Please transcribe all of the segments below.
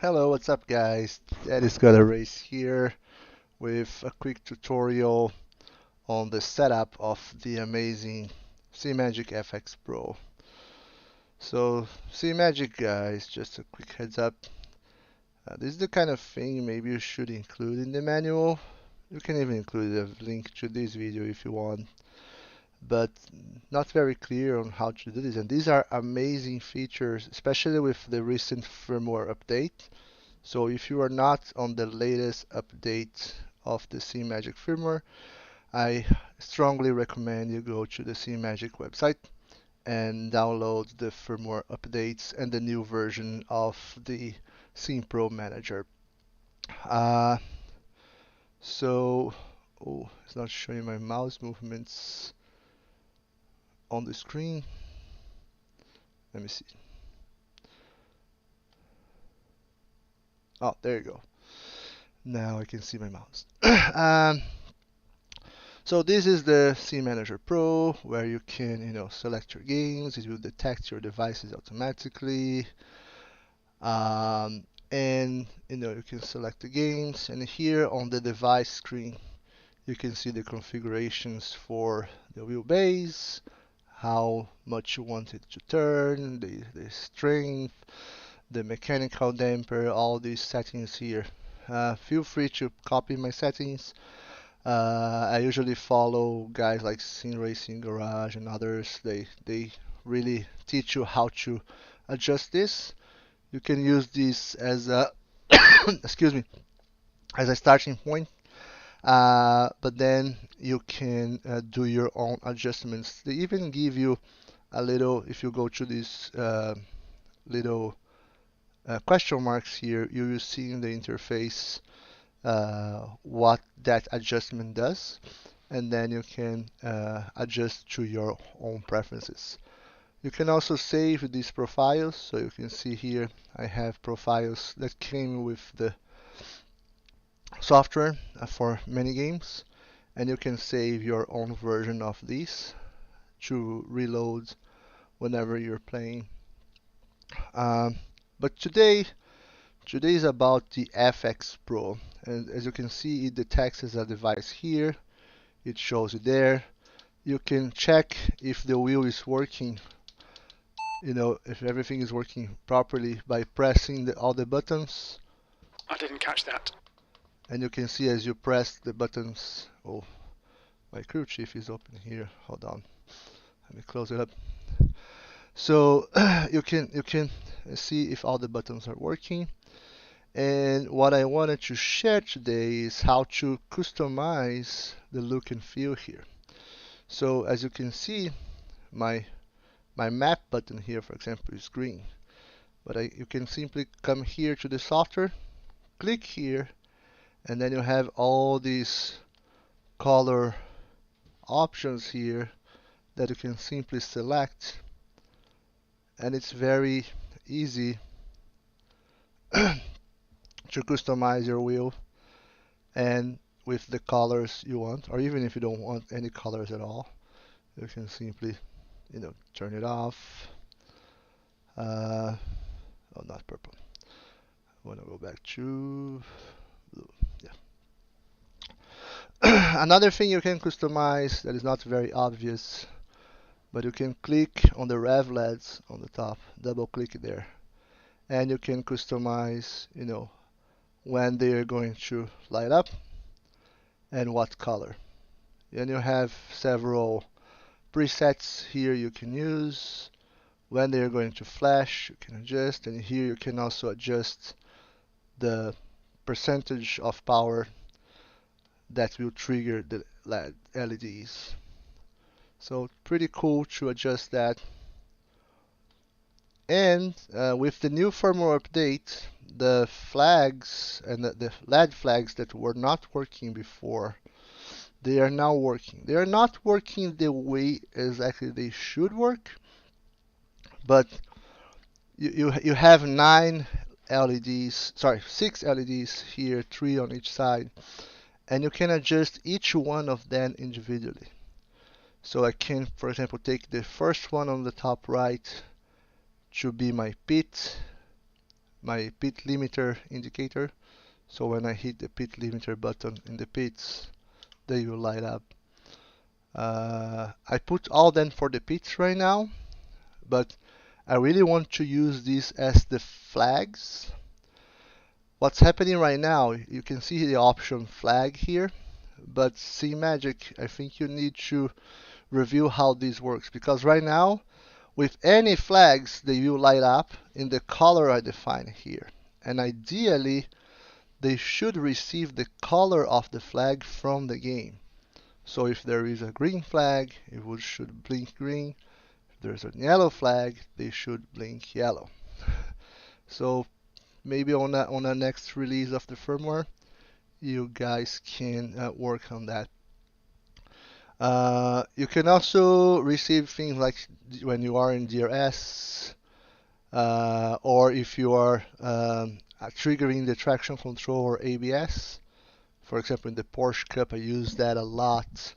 Hello, what's up guys? Daddy's got a race here with a quick tutorial on the setup of the amazing Simagic FX Pro. So Simagic guys, just a quick heads up. This is the kind of thing maybe you should include in the manual. You can even include a link to this video if you want, but not very clear on how to do this. And these are amazing features, especially with the recent firmware update. So if you are not on the latest update of the Simagic firmware, I strongly recommend you go to the Simagic website and download the firmware updates and the new version of the Sim Pro Manager. Uh, it's not showing my mouse movements on the screen. Let me see. Oh, there you go. Now I can see my mouse. So this is the Sim Manager Pro, where you can, select your games. It will detect your devices automatically, and you can select the games. And here on the device screen, you can see the configurations for the wheelbase, how much you want it to turn, the strength, the mechanical damper, all these settings here. Feel free to copy my settings. I usually follow guys like Simracing Garage and others. They really teach you how to adjust this. You can use this as a excuse me, as a starting point, but then you can do your own adjustments. They even give you a little, if you go to these little question marks here, you will see in the interface what that adjustment does, and then you can adjust to your own preferences. You can also save these profiles, so you can see here I have profiles that came with the software for many games, and you can save your own version of these to reload whenever you're playing. Um, but today is about the FX Pro, and as you can see, it detects as a device here. It shows it there. You can check if the wheel is working, if everything is working properly by pressing all the buttons. I didn't catch that. And you can see as you press the buttons, oh, my crew chief is open here. Hold on, let me close it up. So you can see if all the buttons are working. And what I wanted to share today is how to customize the look and feel here. So as you can see, my map button here, for example, is green. But you can simply come here to the software, click here, and then you have all these color options here that you can simply select. And it's very easy to customize your wheel and with the colors you want, or even if you don't want any colors at all, you can simply, turn it off. Oh, not purple. I want to go back to blue. Yeah. Another thing you can customize that is not very obvious, but you can click on the rev LEDs on the top, double click there, and you can customize, when they are going to light up and what color. And you have several presets here you can use. When they are going to flash, you can adjust, and here you can also adjust the percentage of power that will trigger the LEDs. So pretty cool to adjust that. And with the new firmware update, the flags and the LED flags that were not working before, they are now working. They are not working the way exactly they should work, but you have 6 LEDs here, 3 on each side, and you can adjust each one of them individually. So I can, for example, take the first one on the top right to be my pit, my pit limiter indicator. So when I hit the pit limiter button in the pits, they will light up. I put all them for the pits right now, but I really want to use these as the flags. What's happening right now, you can see the option flag here, but Simagic, I think you need to review how this works, because right now, with any flags, they will light up in the color I define here. And ideally, they should receive the color of the flag from the game. So if there is a green flag, should blink green. If there's a yellow flag, they should blink yellow. So maybe on a next release of the firmware, you guys can work on that. You can also receive things like when you are in DRS, or if you are triggering the traction control or ABS. For example, in the Porsche Cup, I use that a lot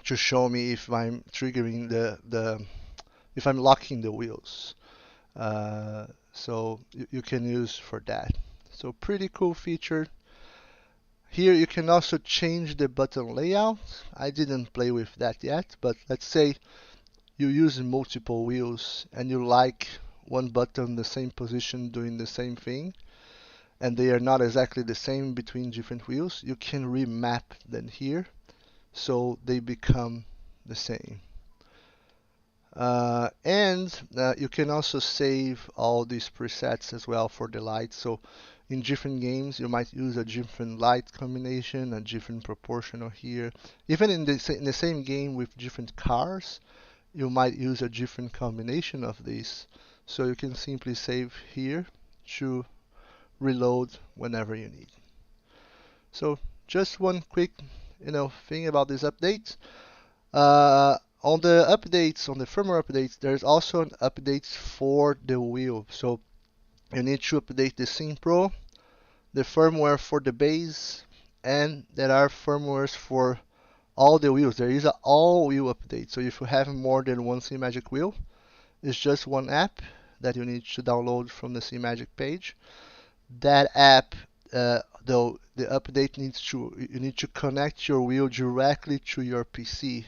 to show me if I'm triggering if I'm locking the wheels. So you can use for that. So pretty cool feature. Here you can also change the button layout. I didn't play with that yet, but let's say you use multiple wheels and you like one button the same position doing the same thing, and they are not exactly the same between different wheels, you can remap them here so they become the same. You can also save all these presets as well for the lights. So in different games, you might use a different light combination, a different proportional here. Even in the same game with different cars, you might use a different combination of these. So you can simply save here to reload whenever you need. So just one quick, thing about this update. On the updates, on the firmware updates, there's also an update for the wheel. So you need to update the SimPro, the firmware for the base, and there are firmwares for all the wheels. There is an all wheel update. So if you have more than one Simagic wheel, it's just one app that you need to download from the Simagic page. That app, though, the update you need to connect your wheel directly to your PC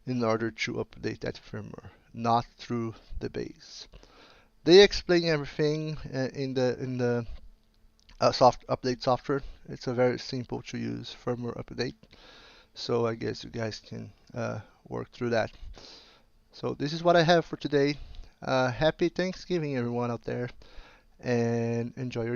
in order to update that firmware, not through the base. They explain everything in the update software. It's a very simple to use firmware update. So I guess you guys can work through that. So this is what I have for today. Happy Thanksgiving, everyone out there, and enjoy your day.